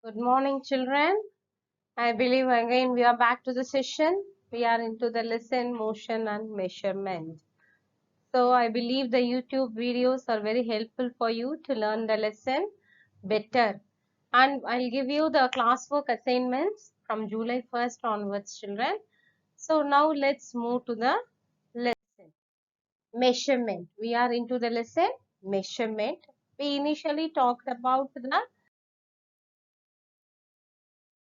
Good morning, children. I believe again we are back to the session. We are into the lesson, motion and measurement. So I believe the YouTube videos are very helpful for you to learn the lesson better. And I'll give you the classwork assignments from July 1st onwards, children. So now let's move to the lesson. Measurement. We are into the lesson, measurement. We initially talked about the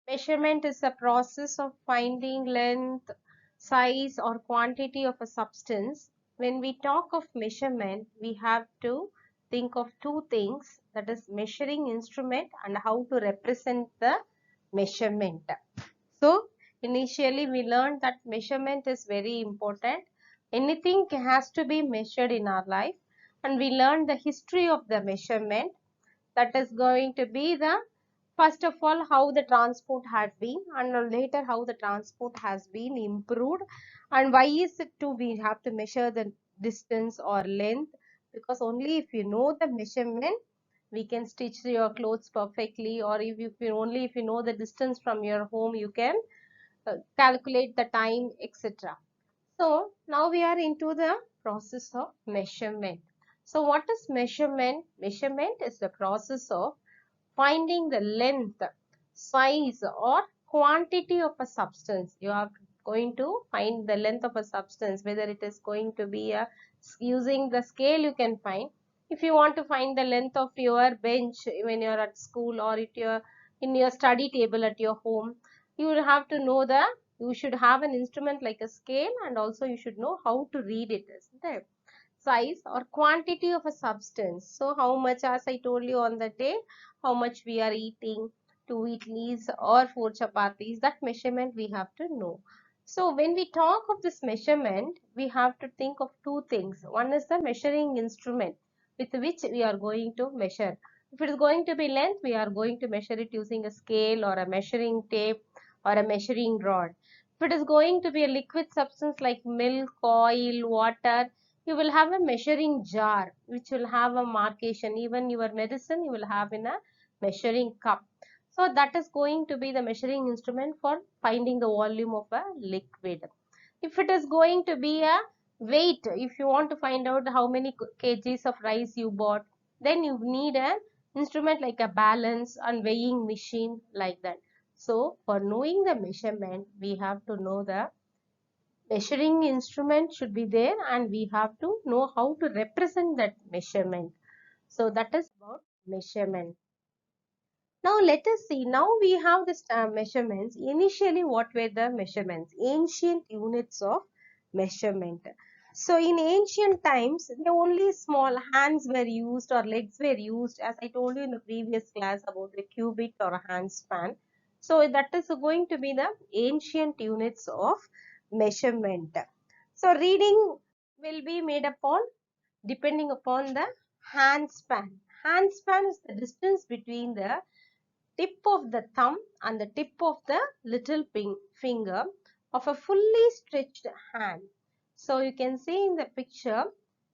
measurement is a process of finding length, size or quantity of a substance. When we talk of measurement, we have to think of two things, that is measuring instrument and how to represent the measurement. So initially we learned that measurement is very important. Anything has to be measured in our life, and we learned the history of the measurement, that is going to be the first of all how the transport had been, and later how the transport has been improved, and why is it to we have to measure the distance or length, because only if you know the measurement we can stitch your clothes perfectly, or if you know the distance from your home you can calculate the time, etc. So now we are into the process of measurement. So what is measurement? Measurement is the process of finding the length, size or quantity of a substance. You are going to find the length of a substance, whether it is going to be using the scale you can find. If you want to find the length of your bench when you are at school, or if you are in your study table at your home, you will have to know you should have an instrument like a scale, and also you should know how to read it, isn't it? Size or quantity of a substance. So how much, as I told you on the day, how much we are eating, 2 idlis or 4 chapatis, that measurement we have to know. So when we talk of this measurement, we have to think of two things. One is the measuring instrument with which we are going to measure. If it is going to be length, we are going to measure it using a scale or a measuring tape or a measuring rod. If it is going to be a liquid substance like milk, oil, water, you will have a measuring jar which will have a markation. Even your medicine you will have in a measuring cup. So that is going to be the measuring instrument for finding the volume of a liquid. If it is going to be a weight, if you want to find out how many kgs of rice you bought, then you need an instrument like a balance and weighing machine, like that. So for knowing the measurement, we have to know the measuring instrument should be there, and we have to know how to represent that measurement. So that is about measurement. Now let us see. Now we have this measurements. Initially, what were the measurements? Ancient units of measurement. So in ancient times, the only small hands were used or legs were used, as I told you in the previous class about the cubit or a hand span. So that is going to be the ancient units of measurement. So reading will be made upon depending upon the hand span. Hand span is the distance between the tip of the thumb and the tip of the little finger of a fully stretched hand. So you can see in the picture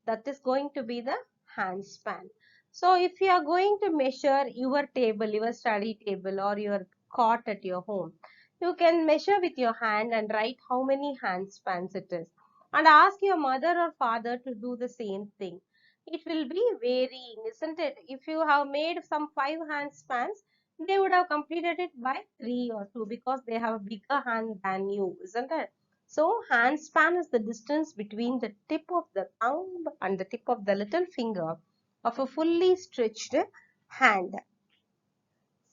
that is going to be the hand span. So if you are going to measure your table, your study table or your cot at your home, you can measure with your hand and write how many hand spans it is, and ask your mother or father to do the same thing. It will be varying, isn't it? If you have made some 5 hand spans, they would have completed it by 3 or 2, because they have a bigger hand than you, isn't it? So hand span is the distance between the tip of the thumb and the tip of the little finger of a fully stretched hand.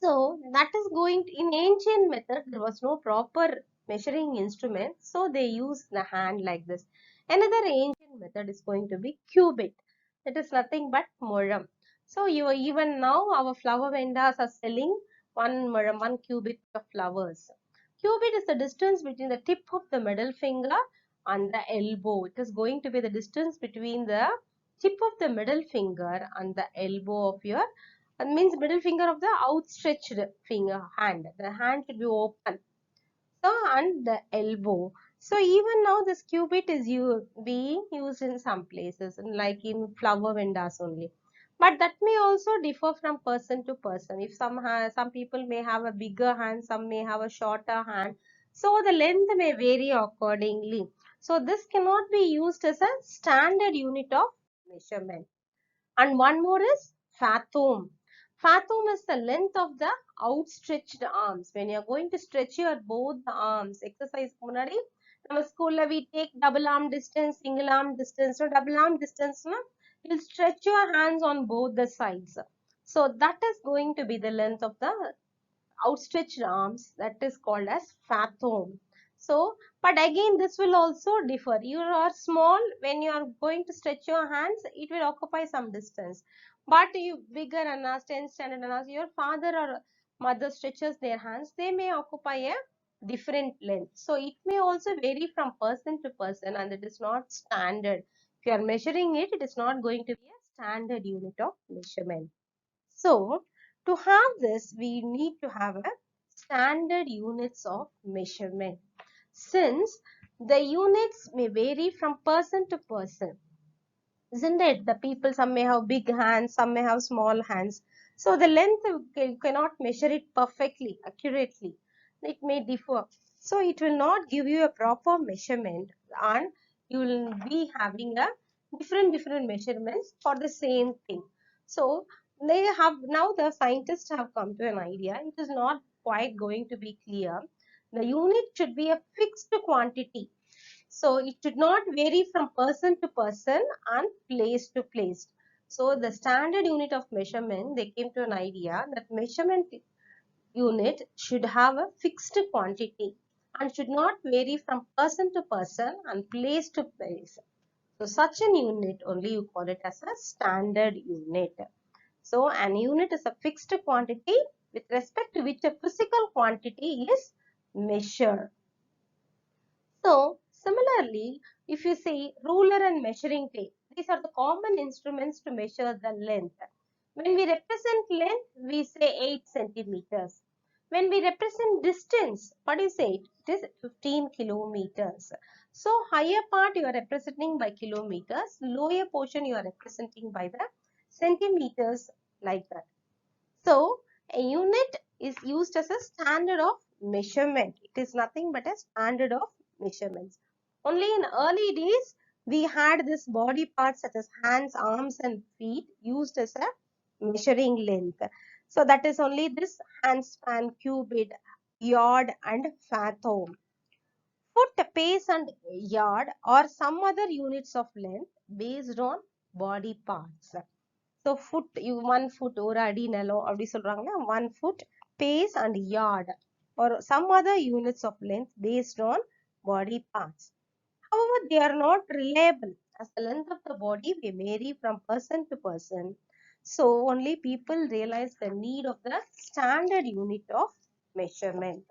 So that is going to, in ancient method there was no proper measuring instrument, so they used the hand like this. Another ancient method is going to be cubit. It is nothing but muram. So you even now our flower vendors are selling 1 muram, 1 cubit of flowers. Cubit is the distance between the tip of the middle finger and the elbow. It is going to be the distance between the tip of the middle finger and the elbow of your, means middle finger of the outstretched finger hand. The hand should be open. So and the elbow. So even now this cubit is being used in some places, like in flower vendors only. But that may also differ from person to person. If some people may have a bigger hand, some may have a shorter hand. So the length may vary accordingly. So this cannot be used as a standard unit of measurement. And one more is fathom. Fathom is the length of the outstretched arms. When you are going to stretch your both the arms, exercise munadi, நம்ம ஸ்கூல்ல we take double arm distance, single arm distance. So double arm distance, na, you'll stretch your hands on both the sides. So that is going to be the length of the outstretched arms, that is called as fathom. So, but again this will also differ. You are small, when you are going to stretch your hands, it will occupy some distance. But you bigger and as 10th standard and as your father or mother stretches their hands, they may occupy a different length. So it may also vary from person to person, and it is not standard. If you are measuring it, it is not going to be a standard unit of measurement. So, to have this, we need to have a standard units of measurement. Since the units may vary from person to person, isn't it? The people, some may have big hands, some may have small hands. So, the length, you cannot measure it perfectly, accurately. It may differ. So, it will not give you a proper measurement, and you will be having a different measurements for the same thing. So, they have now the scientists have come to an idea. It is not quite going to be clear. The unit should be a fixed quantity. So it should not vary from person to person and place to place. So the standard unit of measurement, they came to an idea that measurement unit should have a fixed quantity and should not vary from person to person and place to place. So such an unit only you call it as a standard unit. So an unit is a fixed quantity with respect to which a physical quantity is measured. So, similarly, if you say ruler and measuring tape, these are the common instruments to measure the length. When we represent length, we say 8 centimeters. When we represent distance, what do you say? It is 15 kilometers. So, higher part you are representing by kilometers, lower portion you are representing by the centimeters, like that. So, a unit is used as a standard of measurement. It is nothing but a standard of measurements. Only in early days, we had this body parts such as hands, arms and feet used as a measuring length. So, that is only this handspan, cubit, yard and fathom. Foot, pace and yard or some other units of length based on body parts. So foot, you 1 foot ஒரு அடி நிலம் அப்படி சொல்றாங்கன்னா 1 foot, pace and yard or some other units of length based on body parts. However, they are not reliable as the length of the body may vary from person to person. So only people realize the need of the standard unit of measurement.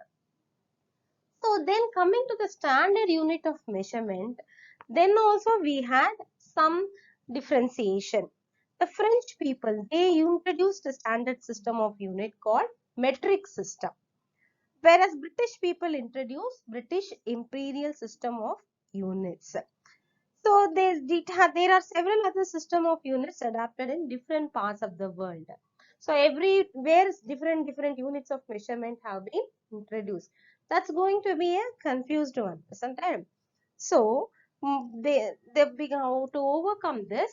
So then coming to the standard unit of measurement, then also we had some differentiation. The French people, they introduced a standard system of unit called metric system. Whereas British people introduced British imperial system of units. So there are several other system of units adapted in different parts of the world. So everywhere different units of measurement have been introduced. That's going to be a confused one, isn't it? So they began to overcome this.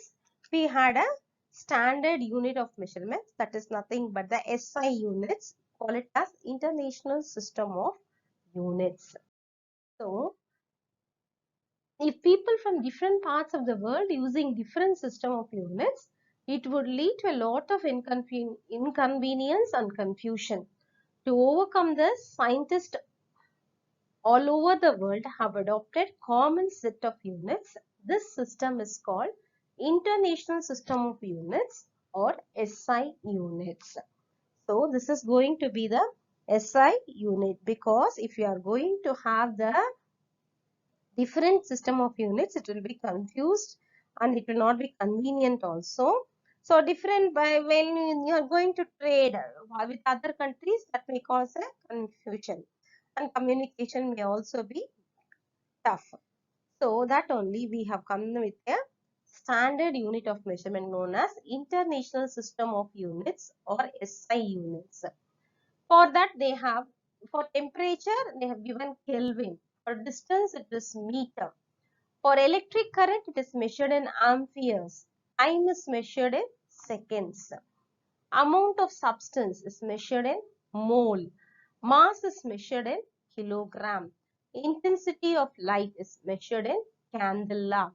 We had a standard unit of measurements, that is nothing but the SI units. Call it as International System of Units. So if people from different parts of the world using different system of units, it would lead to a lot of inconvenience and confusion. To overcome this, scientists all over the world have adopted common set of units. This system is called International System of Units or SI units. So this is going to be the SI unit, because if you are going to have the different system of units, it will be confused and it will not be convenient also. So different by when you are going to trade with other countries, that may cause a confusion, and communication may also be tough. So that only we have come with a standard unit of measurement known as International System of Units or SI units. For that they have, for temperature they have given Kelvin, for distance it is meter, for electric current it is measured in amperes, time is measured in seconds, amount of substance is measured in mole, mass is measured in kilogram, intensity of light is measured in candela.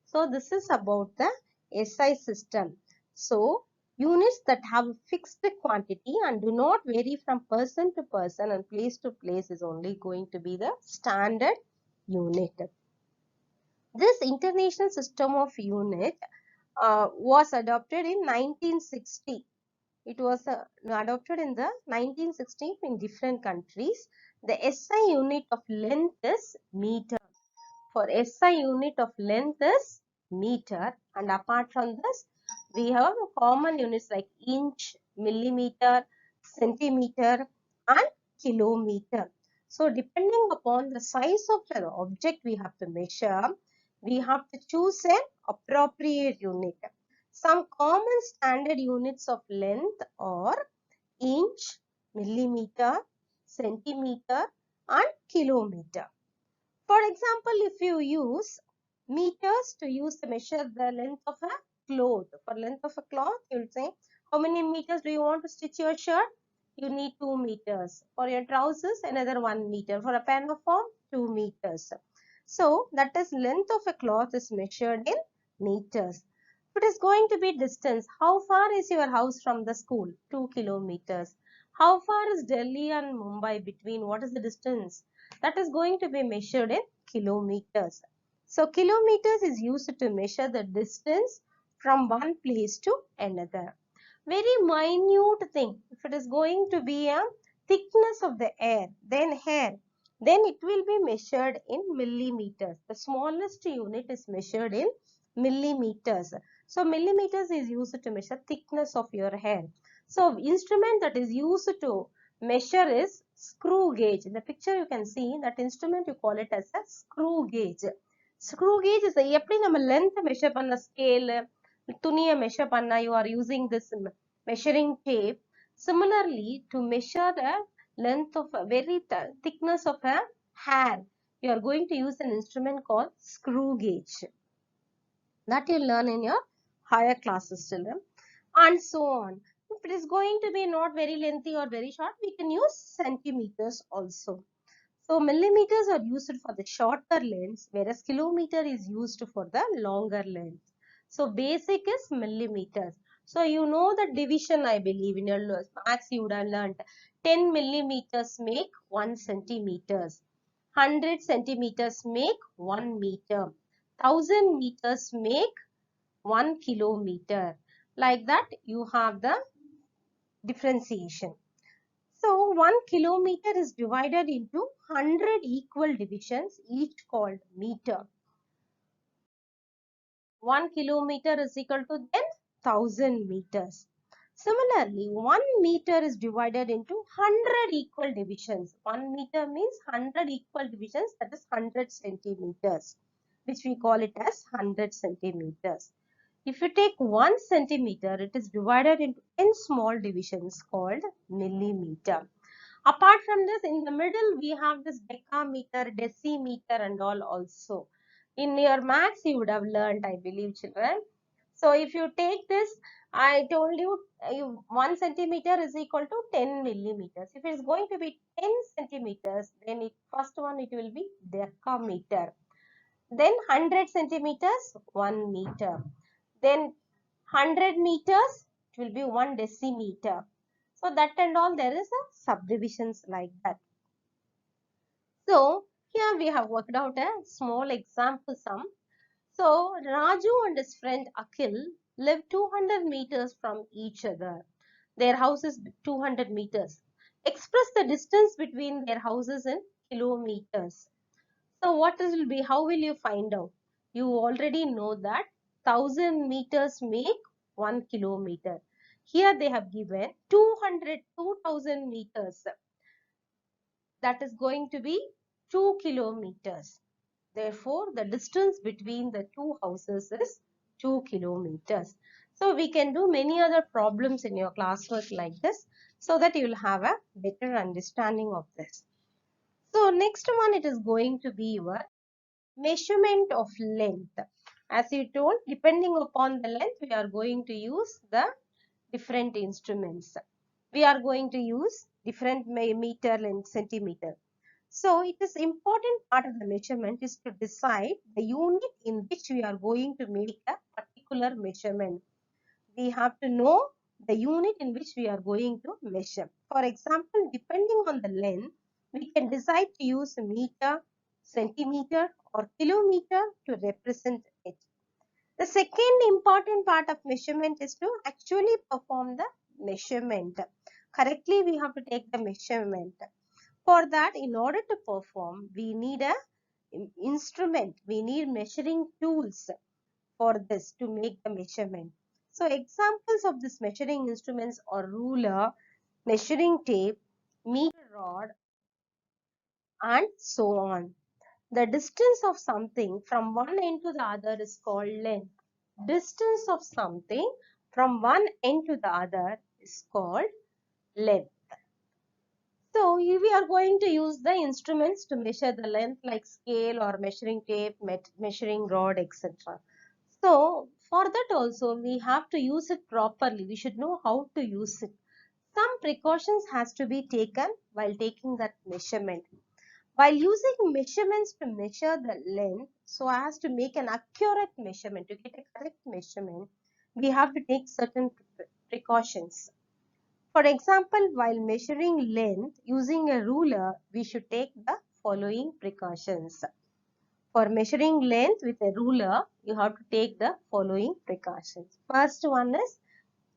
So this is about the SI system. So units that have a fixed quantity and do not vary from person to person and place to place is only going to be the standard unit. This international system of unit was adopted in 1960. It was adopted in the 1960 in different countries. The SI unit of length is meter. For SI unit of length is meter, and apart from this we have common units like inch, millimeter, centimeter and kilometer. So depending upon the size of the object we have to measure, we have to choose an appropriate unit. Some common standard units of length are inch, millimeter, centimeter and kilometer. For example, if you use meters to measure the length of a cloth, for length of a cloth, you will say, how many meters do you want to stitch your shirt? You need 2 meters. For your trousers, another 1 meter. For a pen of form, 2 meters. So, that is length of a cloth is measured in meters. If it is going to be distance, how far is your house from the school? 2 kilometers. How far is Delhi and Mumbai between? What is the distance? That is going to be measured in kilometers. So, kilometers is used to measure the distance from one place to another. Very minute thing. If it is going to be a thickness of the air, then it will be measured in millimeters. The smallest unit is measured in millimeters. So, millimeters is used to measure thickness of your hair. So, instrument that is used to measure is screw gauge. In the picture you can see that instrument, you call it as a screw gauge. Screw gauge is எப்படி நம்ம length measure பண்ண scale, துணியை measure பண்ண you are using this measuring tape. Similarly, to measure the length of a very thickness of a hair, you are going to use an instrument called screw gauge. That you learn in your higher classes, children, and so on. If it is going to be not very lengthy or very short, we can use centimeters also. So millimeters are used for the shorter lengths, whereas kilometer is used for the longer length. So basic is millimeters. So you know the division, I believe in your maths you would have learned. 10 millimeters make 1 centimeters. 100 centimeters make 1 meter. 1000 meters make 1 kilometer. Like that you have the differentiation. So 1 kilometer is divided into 100 equal divisions, each called meter. 1 kilometer is equal to then 1000 meters. Similarly, 1 meter is divided into 100 equal divisions. 1 meter means 100 equal divisions, that is 100 centimeters, which we call it as 100 centimeters. If you take 1 centimeter, it is divided into 10 small divisions called millimeter. Apart from this, in the middle, we have this decameter, decimeter and all also. In your maths, you would have learned, I believe, children. So, if you take this, I told you, 1 centimeter is equal to 10 millimeters. If it is going to be 10 centimeters, then first one it will be decameter. Then 100 centimeters, 1 meter. Then 100 meters, it will be 1 decimeter. So that and all, there is a subdivisions like that. So here we have worked out a small example sum. So Raju and his friend Akhil live 200 meters from each other. Their house is 200 meters. Express the distance between their houses in kilometers. So what will be, how will you find out? You already know that 1000 meters make 1 kilometer. Here they have given 2000 meters. That is going to be 2 kilometers. Therefore, the distance between the two houses is 2 kilometers. So we can do many other problems in your classwork like this so that you will have a better understanding of this. So next one, it is going to be your measurement of length. As you told, depending upon the length, we are going to use the different instruments. We are going to use different meter and centimeter. So it is important part of the measurement is to decide the unit in which we are going to make a particular measurement. We have to know the unit in which we are going to measure. For example, depending on the length, we can decide to use meter, centimeter or kilometer to represent it. The second important part of measurement is to actually perform the measurement. Correctly, we have to take the measurement. For that, in order to perform, we need a instrument. We need measuring tools for this to make the measurement. So, examples of this measuring instruments are ruler, measuring tape, meter rod, and so on. The distance of something from one end to the other is called length. Distance of something from one end to the other is called length. So, we are going to use the instruments to measure the length like scale or measuring tape, measuring rod, etc. So, for that also we have to use it properly. We should know how to use it. Some precautions has to be taken while taking that measurement. While using measurements to measure the length, so as to make an accurate measurement, to get a correct measurement, we have to take certain precautions. For example, while measuring length using a ruler, we should take the following precautions. For measuring length with a ruler, you have to take the following precautions. First one is,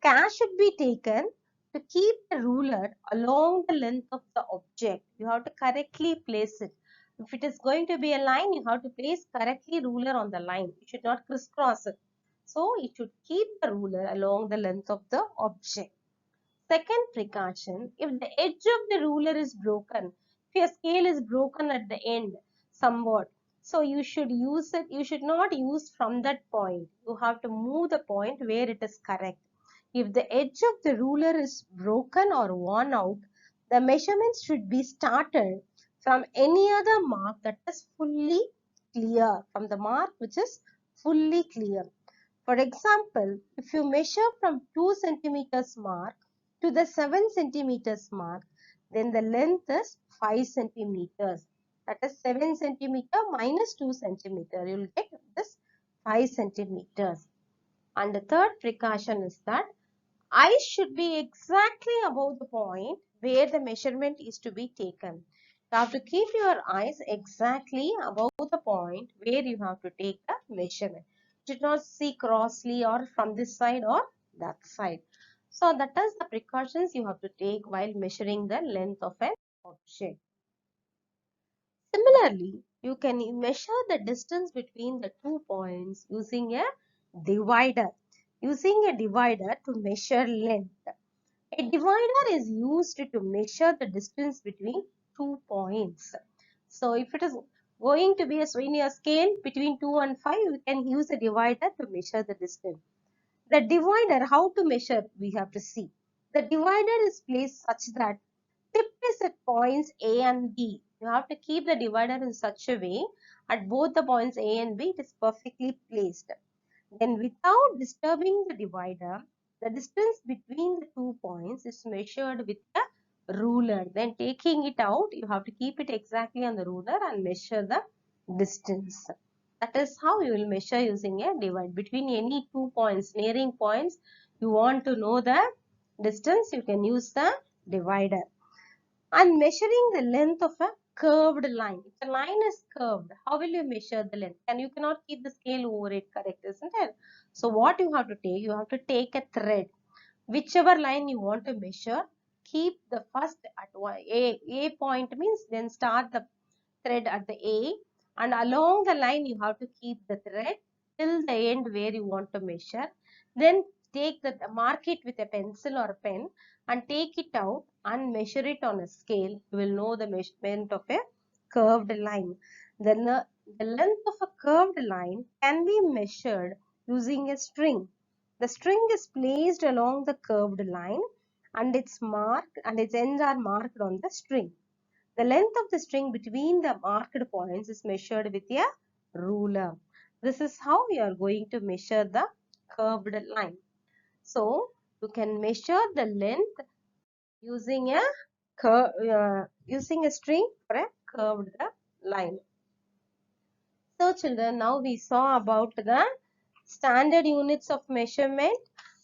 care should be taken to keep the ruler along the length of the object. You have to correctly place it. If it is going to be a line, you have to place correctly ruler on the line. You should not crisscross it. So, you should keep the ruler along the length of the object. Second precaution, if the edge of the ruler is broken, if your scale is broken at the end somewhat, so you should use it, you should not use from that point. You have to move the point where it is correct. If the edge of the ruler is broken or worn out, the measurements should be started from any other mark that is fully clear, from the mark which is fully clear. For example, if you measure from 2 centimeters mark to the 7 centimeters mark, then the length is 5 centimeters. That is 7 centimeter minus 2 centimeter. You will get this 5 centimeters. And the third precaution is that eyes should be exactly above the point where the measurement is to be taken. You have to keep your eyes exactly above the point where you have to take the measurement. You should not see crossly or from this side or that side. So that is the precautions you have to take while measuring the length of an object. Similarly, you can measure the distance between the 2 points using a divider. Using a divider to measure length. A divider is used to measure the distance between 2 points. So if it is going to be a linear scale between 2 and 5, we can use a divider to measure the distance. The divider, how to measure, we have to see. The divider is placed such that tip is at points A and B. You have to keep the divider in such a way at both the points A and B, it is perfectly placed. Then without disturbing the divider, the distance between the 2 points is measured with a ruler. Then taking it out, you have to keep it exactly on the ruler and measure the distance. That is how you will measure using a divider. Between any 2 points, nearing points, you want to know the distance, you can use the divider. And measuring the length of a curved line. If the line is curved, how will you measure the length? And you cannot keep the scale over it, correct, isn't it? So what you have to take? You have to take a thread. Whichever line you want to measure, keep the first at A point means then start the thread at the A, and along the line you have to keep the thread till the end where you want to measure. Then mark it with a pencil or a pen and take it out and measure it on a scale. You will know the measurement of a curved line. Then the length of a curved line can be measured using a string. The string is placed along the curved line and its ends are marked on the string. The length of the string between the marked points is measured with a ruler. This is how we are going to measure the curved line. So, you can measure the length using using a string for a curved line. So, children, now we saw about the standard units of measurement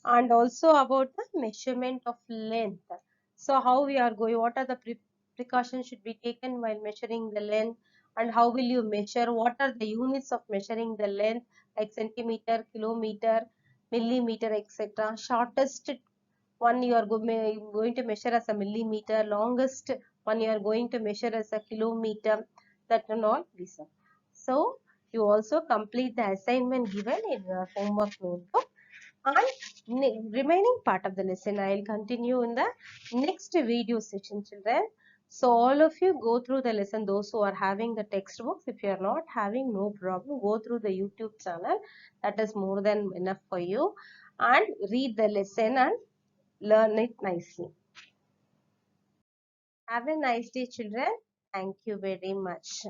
and also about the measurement of length. So, how we are going, what are the precautions should be taken while measuring the length, and how will you measure, what are the units of measuring the length like centimeter, kilometer, millimeter, etc. Shortest one you are going to measure as a millimeter, longest one you are going to measure as a kilometer, that and all these are. So, you also complete the assignment given in your homework notebook, and remaining part of the lesson I will continue in the next video session, children. So, all of you go through the lesson, those who are having the textbooks. If you are not having, no problem, go through the YouTube channel, that is more than enough for you, and read the lesson and learn it nicely. Have a nice day, children. Thank you very much.